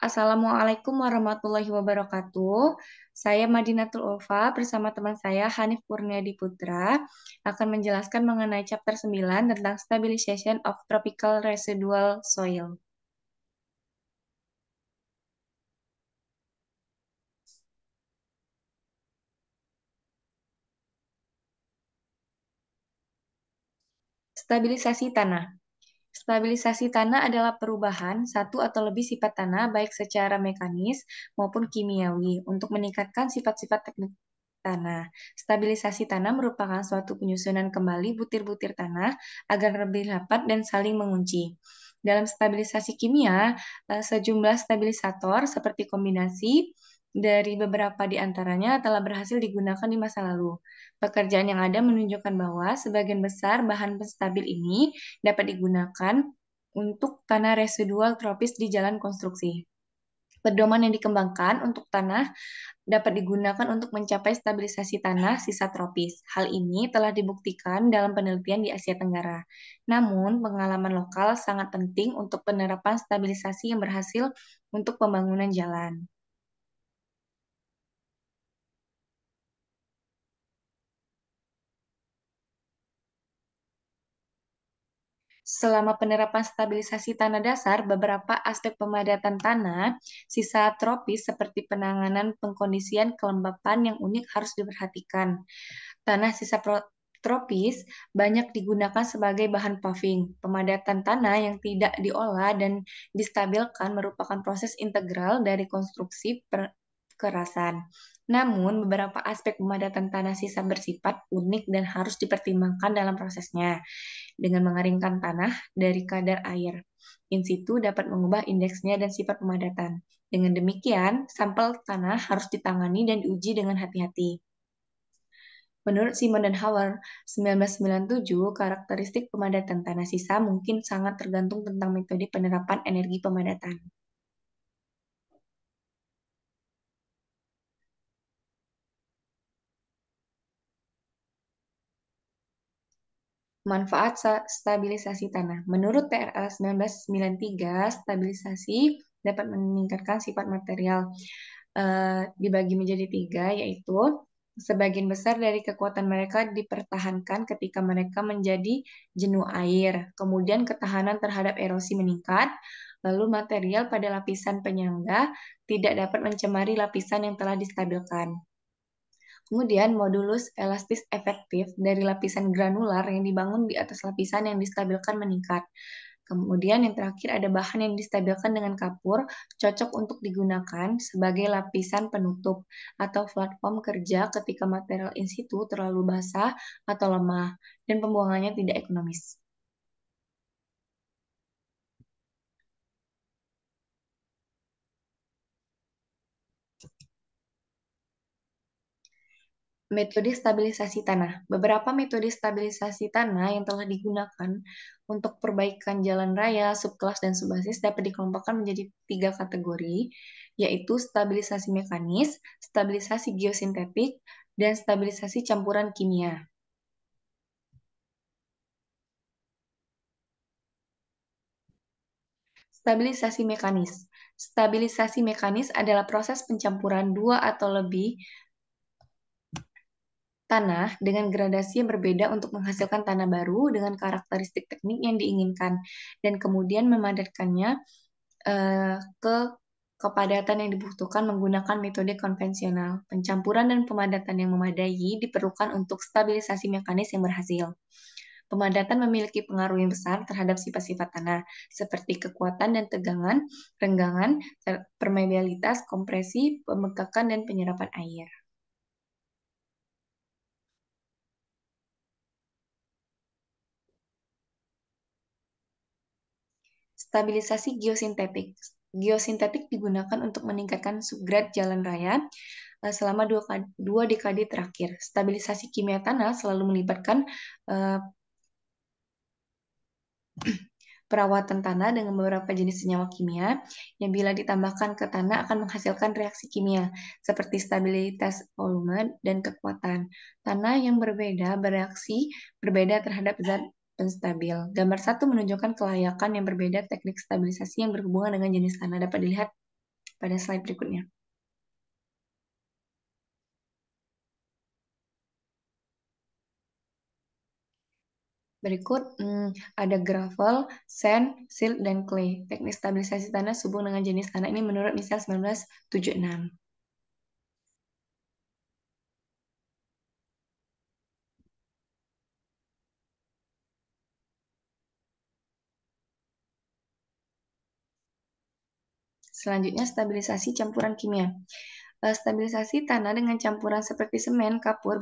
Assalamualaikum warahmatullahi wabarakatuh. Saya Madinatul Ulfa bersama teman saya Hanif Kurniadi Putra akan menjelaskan mengenai chapter 9 tentang Stabilization of Tropical Residual Soil. Stabilisasi tanah. Stabilisasi tanah adalah perubahan satu atau lebih sifat tanah baik secara mekanis maupun kimiawi untuk meningkatkan sifat-sifat teknik tanah. Stabilisasi tanah merupakan suatu penyusunan kembali butir-butir tanah agar lebih rapat dan saling mengunci. Dalam stabilisasi kimia, sejumlah stabilisator seperti kombinasi dari beberapa di antaranya telah berhasil digunakan di masa lalu. Pekerjaan yang ada menunjukkan bahwa sebagian besar bahan penstabil ini dapat digunakan untuk tanah residual tropis di jalan konstruksi. Pedoman yang dikembangkan untuk tanah dapat digunakan untuk mencapai stabilisasi tanah sisa tropis. Hal ini telah dibuktikan dalam penelitian di Asia Tenggara. Namun, pengalaman lokal sangat penting untuk penerapan stabilisasi yang berhasil untuk pembangunan jalan. Selama penerapan stabilisasi tanah dasar, beberapa aspek pemadatan tanah sisa tropis seperti penanganan pengkondisian kelembapan yang unik harus diperhatikan. Tanah sisa tropis banyak digunakan sebagai bahan paving. Pemadatan tanah yang tidak diolah dan distabilkan merupakan proses integral dari konstruksi kerasan. Namun, beberapa aspek pemadatan tanah sisa bersifat unik dan harus dipertimbangkan dalam prosesnya. Dengan mengeringkan tanah dari kadar air, in situ dapat mengubah indeksnya dan sifat pemadatan. Dengan demikian, sampel tanah harus ditangani dan diuji dengan hati-hati. Menurut Simon dan Howard, 1997, karakteristik pemadatan tanah sisa mungkin sangat tergantung tentang metode penerapan energi pemadatan. Manfaat stabilisasi tanah. Menurut TRL 1993, stabilisasi dapat meningkatkan sifat material dibagi menjadi tiga, yaitu sebagian besar dari kekuatan mereka dipertahankan ketika mereka menjadi jenuh air. Kemudian ketahanan terhadap erosi meningkat. Lalu material pada lapisan penyangga tidak dapat mencemari lapisan yang telah distabilkan. Kemudian modulus elastis efektif dari lapisan granular yang dibangun di atas lapisan yang distabilkan meningkat. Kemudian yang terakhir ada bahan yang distabilkan dengan kapur, cocok untuk digunakan sebagai lapisan penutup atau platform kerja ketika material in situ terlalu basah atau lemah dan pembuangannya tidak ekonomis. Metode stabilisasi tanah. Beberapa metode stabilisasi tanah yang telah digunakan untuk perbaikan jalan raya, subkelas, dan subbasis dapat dikelompokkan menjadi tiga kategori, yaitu stabilisasi mekanis, stabilisasi geosintetik, dan stabilisasi campuran kimia. Stabilisasi mekanis. Stabilisasi mekanis adalah proses pencampuran dua atau lebih tanah dengan gradasi yang berbeda untuk menghasilkan tanah baru dengan karakteristik teknik yang diinginkan dan kemudian memadatkannya ke kepadatan yang dibutuhkan menggunakan metode konvensional. Pencampuran dan pemadatan yang memadai diperlukan untuk stabilisasi mekanis yang berhasil. Pemadatan memiliki pengaruh yang besar terhadap sifat-sifat tanah, seperti kekuatan dan tegangan, renggangan, permeabilitas, kompresi, pembengkakan, dan penyerapan air. Stabilisasi geosintetik. Geosintetik digunakan untuk meningkatkan subgrad jalan raya selama dua dekade terakhir. Stabilisasi kimia tanah selalu melibatkan eh, perawatan tanah dengan beberapa jenis senyawa kimia yang bila ditambahkan ke tanah akan menghasilkan reaksi kimia seperti stabilitas volume dan kekuatan. Tanah yang berbeda bereaksi berbeda terhadap zat penstabil. Gambar 1 menunjukkan kelayakan yang berbeda teknik stabilisasi yang berhubungan dengan jenis tanah. Dapat dilihat pada slide berikutnya. Berikut ada gravel, sand, silt, dan clay. Teknik stabilisasi tanah sehubung dengan jenis tanah ini menurut misal 1976. Selanjutnya, stabilisasi campuran kimia. Stabilisasi tanah dengan campuran seperti semen, kapur,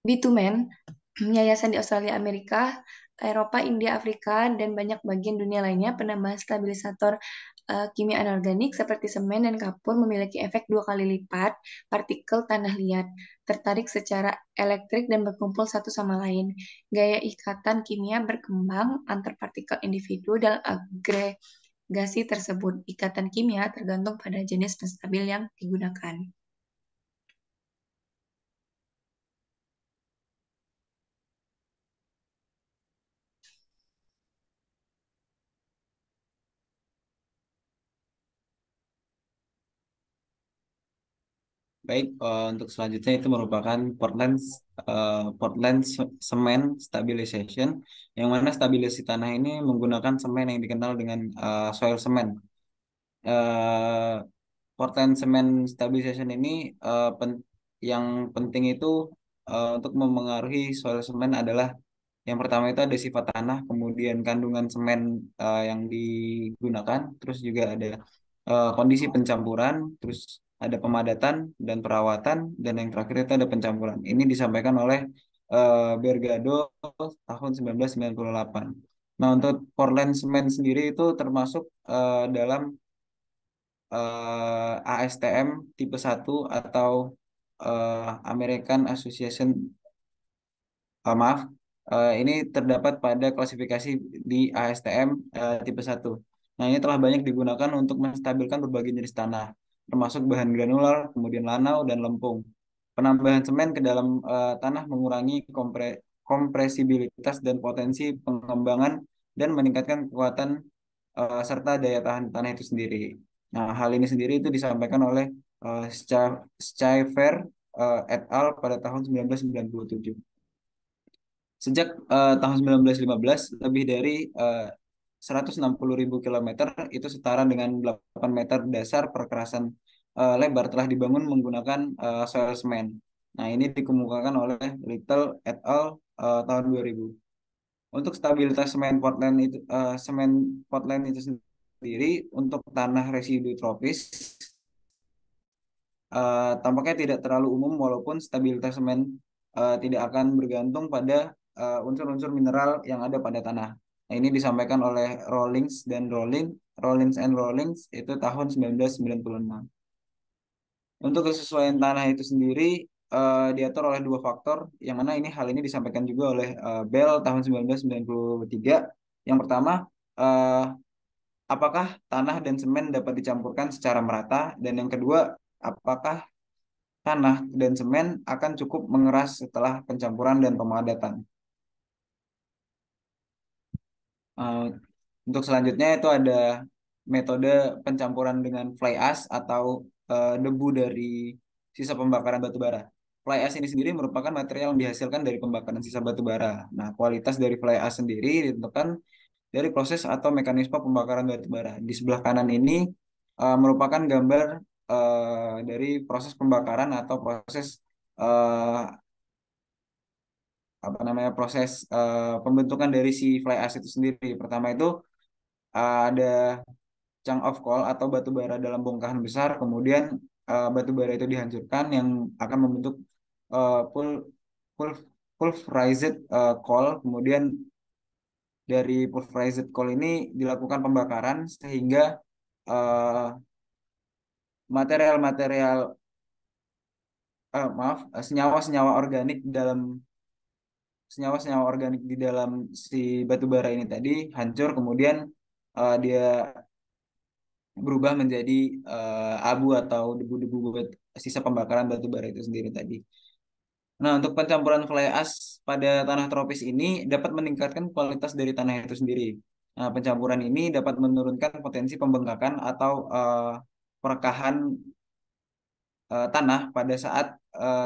bitumen, yayasan di Australia, Amerika, Eropa, India, Afrika, dan banyak bagian dunia lainnya, penambahan stabilisator kimia anorganik seperti semen dan kapur memiliki efek 2 kali lipat partikel tanah liat, tertarik secara elektrik dan berkumpul satu sama lain. Gaya ikatan kimia berkembang antar partikel individu dalam agregasi tersebut. Ikatan kimia tergantung pada jenis penstabil yang digunakan. Baik, untuk selanjutnya itu merupakan Portland Cement Stabilization, yang mana stabilisasi tanah ini menggunakan semen yang dikenal dengan soil cement. Eh, Portland Cement Stabilization ini yang penting itu untuk memengaruhi soil cement adalah yang pertama itu ada sifat tanah, kemudian kandungan semen yang digunakan, terus juga ada kondisi pencampuran, terus ada pemadatan dan perawatan, dan yang terakhir itu ada pencampuran. Ini disampaikan oleh Bergado tahun 1998. Nah, untuk Portland Cement sendiri itu termasuk dalam ASTM tipe 1 atau American Association, maaf, ini terdapat pada klasifikasi di ASTM tipe 1. Nah, ini telah banyak digunakan untuk menstabilkan berbagai jenis tanah, termasuk bahan granular, kemudian lanau, dan lempung. Penambahan semen ke dalam tanah mengurangi kompresibilitas dan potensi pengembangan dan meningkatkan kekuatan serta daya tahan tanah itu sendiri. Nah, hal ini sendiri itu disampaikan oleh Schaifer et al. Pada tahun 1997. Sejak tahun 1915, lebih dari 160.000 kilometer, itu setara dengan 8 meter dasar perkerasan lebar telah dibangun menggunakan soil cement. Nah, ini dikemukakan oleh Little et al. Tahun 2000. Untuk stabilitas semen Portland itu sendiri untuk tanah residu tropis tampaknya tidak terlalu umum, walaupun stabilitas semen tidak akan bergantung pada unsur-unsur mineral yang ada pada tanah. Nah, ini disampaikan oleh Rollins and Rollins itu tahun 1996. Untuk kesesuaian tanah itu sendiri diatur oleh dua faktor, yang mana hal ini disampaikan juga oleh Bell tahun 1993. Yang pertama, eh, apakah tanah dan semen dapat dicampurkan secara merata, dan yang kedua, apakah tanah dan semen akan cukup mengeras setelah pencampuran dan pemadatan. Eh, untuk selanjutnya itu ada metode pencampuran dengan fly ash atau debu dari sisa pembakaran batu bara. Fly ash ini sendiri merupakan material yang dihasilkan dari pembakaran sisa batu bara. Nah, kualitas dari fly ash sendiri ditentukan dari proses atau mekanisme pembakaran batu bara. Di sebelah kanan ini merupakan gambar dari proses pembakaran atau proses eh, proses pembentukan dari si fly ash itu sendiri. Pertama itu ada chunk of coal atau batu bara dalam bongkahan besar, kemudian batu bara itu dihancurkan yang akan membentuk pul pul pulverized coal. Kemudian dari pulverized coal ini dilakukan pembakaran sehingga eh, material-material senyawa-senyawa organik di dalam si batu bara ini tadi hancur, kemudian dia berubah menjadi abu atau debu-debu buat sisa pembakaran batu bara itu sendiri tadi. Nah, untuk pencampuran fly ash pada tanah tropis ini dapat meningkatkan kualitas dari tanah itu sendiri. Nah, pencampuran ini dapat menurunkan potensi pembengkakan atau perekahan tanah pada saat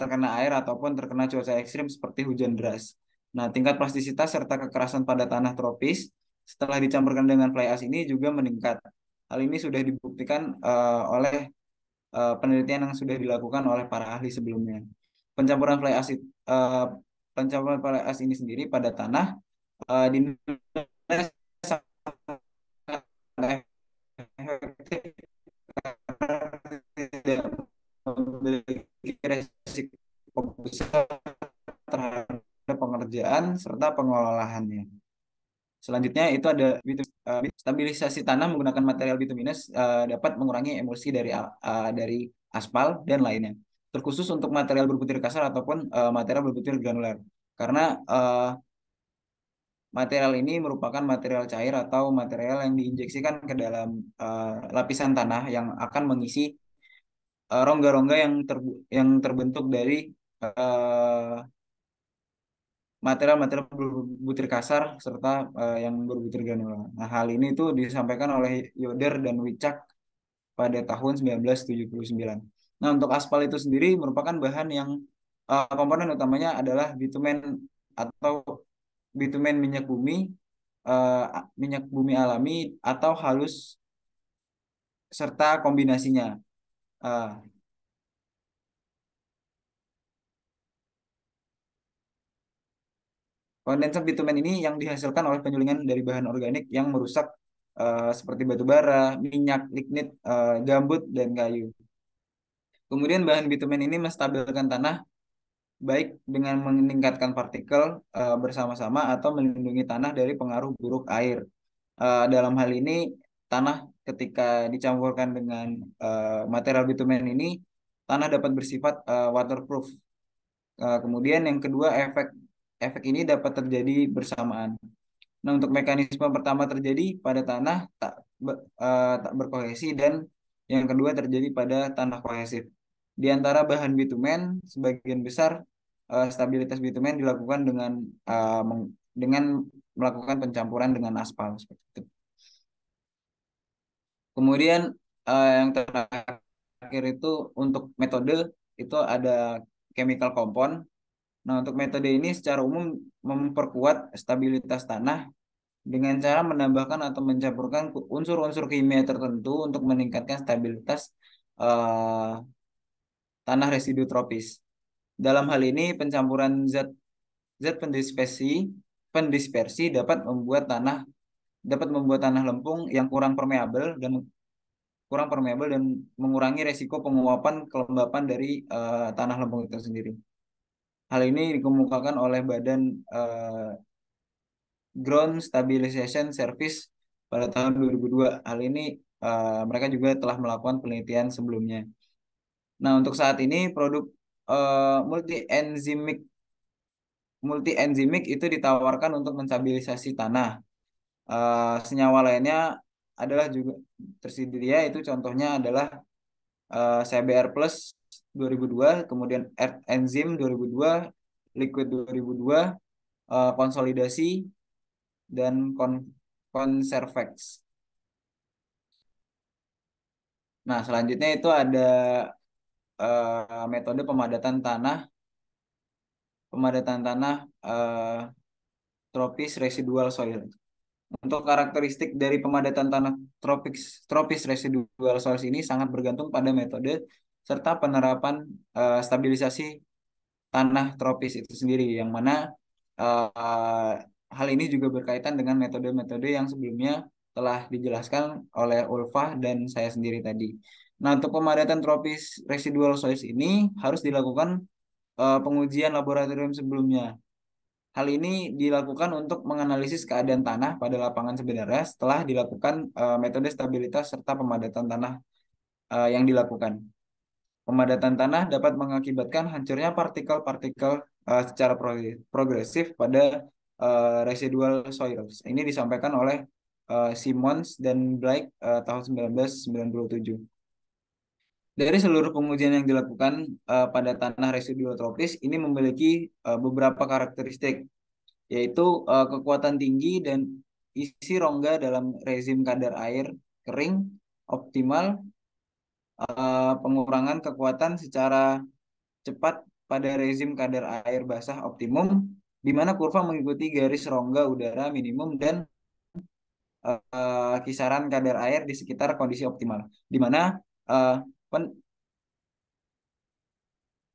terkena air ataupun terkena cuaca ekstrim seperti hujan deras. Nah, tingkat plastisitas serta kekerasan pada tanah tropis setelah dicampurkan dengan fly ash ini juga meningkat. Hal ini sudah dibuktikan oleh penelitian yang sudah dilakukan oleh para ahli sebelumnya. Pencampuran fly ash, pencampuran fly ash ini sendiri pada tanah dinilai sangat efektif tidak memiliki resiko besar terhadap pengerjaan serta pengelolaannya. Selanjutnya itu ada stabilisasi tanah menggunakan material bituminous dapat mengurangi emulsi dari aspal dan lainnya. Terkhusus untuk material berbutir kasar ataupun material berbutir granular. Karena material ini merupakan material cair atau material yang diinjeksikan ke dalam lapisan tanah yang akan mengisi rongga-rongga yang terbentuk dari eh, material-material berbutir kasar serta yang berbutir granular. Nah, hal ini itu disampaikan oleh Yoder dan Wicak pada tahun 1979. Nah, untuk aspal itu sendiri merupakan bahan yang komponen utamanya adalah bitumen atau bitumen minyak bumi alami atau halus serta kombinasinya. Eh, Kondensat bitumen ini yang dihasilkan oleh penyulingan dari bahan organik yang merusak seperti batu bara, minyak, lignit, gambut, dan kayu. Kemudian bahan bitumen ini menstabilkan tanah baik dengan meningkatkan partikel bersama-sama atau melindungi tanah dari pengaruh buruk air. Dalam hal ini, tanah ketika dicampurkan dengan material bitumen ini, tanah dapat bersifat waterproof. Kemudian yang kedua, efek efek ini dapat terjadi bersamaan. Nah, untuk mekanisme pertama terjadi pada tanah tak berkohesi dan yang kedua terjadi pada tanah kohesif. Di antara bahan bitumen, sebagian besar stabilitas bitumen dilakukan dengan melakukan pencampuran dengan aspal seperti itu. Kemudian yang terakhir itu untuk metode itu ada chemical compound. Nah, untuk metode ini secara umum memperkuat stabilitas tanah dengan cara menambahkan atau mencampurkan unsur-unsur kimia tertentu untuk meningkatkan stabilitas eh, tanah residu tropis. Dalam hal ini, pencampuran zat zat pendispersi dapat membuat tanah lempung yang kurang permeabel dan mengurangi resiko penguapan kelembapan dari tanah lempung itu sendiri. Hal ini dikemukakan oleh Badan eh, Ground Stabilization Service pada tahun 2002. Hal ini mereka juga telah melakukan penelitian sebelumnya. Nah, untuk saat ini produk eh, multi enzimik multi enzimik itu ditawarkan untuk menstabilisasi tanah. Senyawa lainnya adalah juga tersedia, itu contohnya adalah CBR Plus 2002, kemudian Earth Enzyme 2002, Liquid 2002, konsolidasi dan Conservex. Nah, selanjutnya itu ada metode pemadatan tanah eh, tropis residual soil. Untuk karakteristik dari pemadatan tanah tropis residual soil ini sangat bergantung pada metode serta penerapan stabilisasi tanah tropis itu sendiri, yang mana eh, hal ini juga berkaitan dengan metode-metode yang sebelumnya telah dijelaskan oleh Ulfah dan saya sendiri tadi. Nah, untuk pemadatan tropis residual soils ini harus dilakukan pengujian laboratorium sebelumnya. Hal ini dilakukan untuk menganalisis keadaan tanah pada lapangan sebenarnya setelah dilakukan metode stabilitas serta pemadatan tanah yang dilakukan. Pemadatan tanah dapat mengakibatkan hancurnya partikel-partikel secara progresif pada residual soils. Ini disampaikan oleh Simmons dan Blake tahun 1997. Dari seluruh pengujian yang dilakukan pada tanah residual tropis, ini memiliki beberapa karakteristik, yaitu kekuatan tinggi dan isi rongga dalam rezim kadar air kering optimal, pengurangan kekuatan secara cepat pada rezim kadar air basah optimum, di mana kurva mengikuti garis rongga udara minimum dan kisaran kadar air di sekitar kondisi optimal, di mana eh, pen-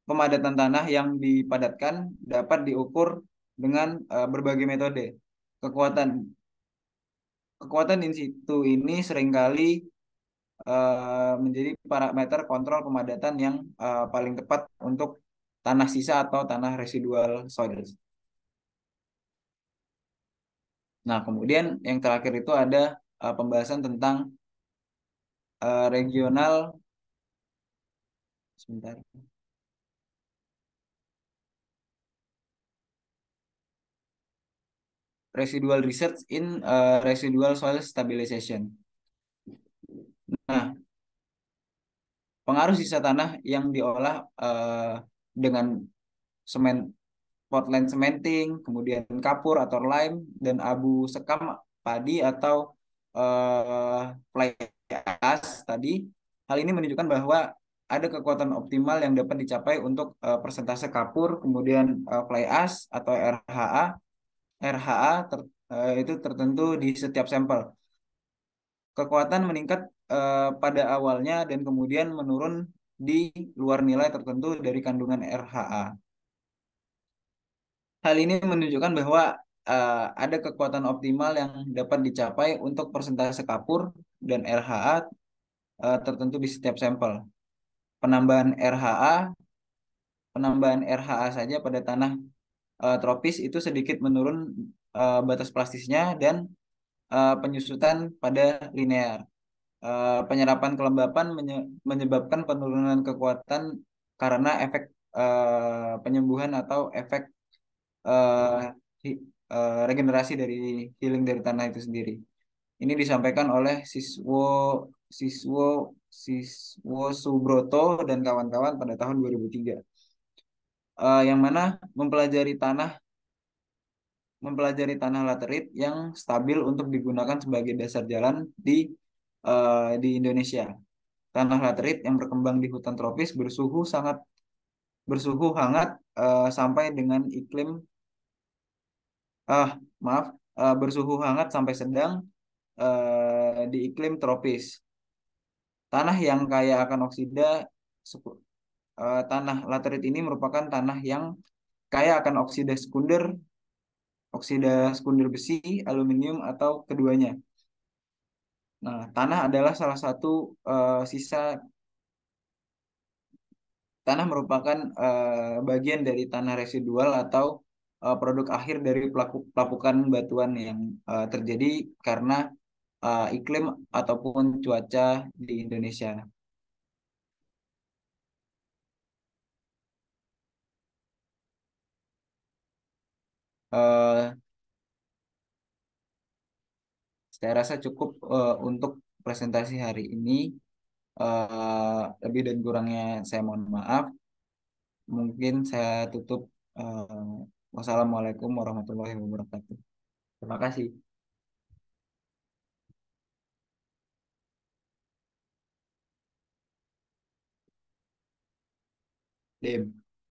pemadatan tanah yang dipadatkan dapat diukur dengan berbagai metode. Kekuatan kekuatan in situ ini seringkali menjadi parameter kontrol pemadatan yang paling tepat untuk tanah sisa atau tanah residual soils. Nah, kemudian yang terakhir itu ada pembahasan tentang regional, sebentar, residual research in residual soil stabilization. Nah, pengaruh sisa tanah yang diolah dengan semen Portland cementing, kemudian kapur atau lime dan abu sekam padi atau fly ash tadi. Hal ini menunjukkan bahwa ada kekuatan optimal yang dapat dicapai untuk persentase kapur, kemudian fly ash atau RHA. RHA itu tertentu di setiap sampel. Kekuatan meningkat pada awalnya dan kemudian menurun di luar nilai tertentu dari kandungan RHA. Hal ini menunjukkan bahwa ada kekuatan optimal yang dapat dicapai untuk persentase kapur dan RHA tertentu di setiap sampel. Penambahan RHA, penambahan RHA saja pada tanah tropis itu sedikit menurun batas plastisnya dan penyusutan pada linear. Penyerapan kelembapan menyebabkan penurunan kekuatan karena efek penyembuhan atau efek eh, regenerasi dari healing dari tanah itu sendiri. Ini disampaikan oleh Siswo Siswo Subroto dan kawan-kawan pada tahun 2003. Yang mana mempelajari tanah laterit yang stabil untuk digunakan sebagai dasar jalan di Indonesia. Tanah laterit yang berkembang di hutan tropis bersuhu hangat sampai dengan iklim ah maaf bersuhu hangat sampai sedang di iklim tropis. Tanah yang kaya akan oksida, tanah laterit ini merupakan tanah yang kaya akan oksida sekunder besi, aluminium atau keduanya. Nah, tanah adalah salah satu sisa tanah merupakan bagian dari tanah residual atau produk akhir dari pelapukan batuan yang terjadi karena iklim ataupun cuaca di Indonesia. Eh, saya rasa cukup untuk presentasi hari ini. Lebih dan kurangnya saya mohon maaf. Mungkin saya tutup. Wassalamualaikum warahmatullahi wabarakatuh. Terima kasih. Dem.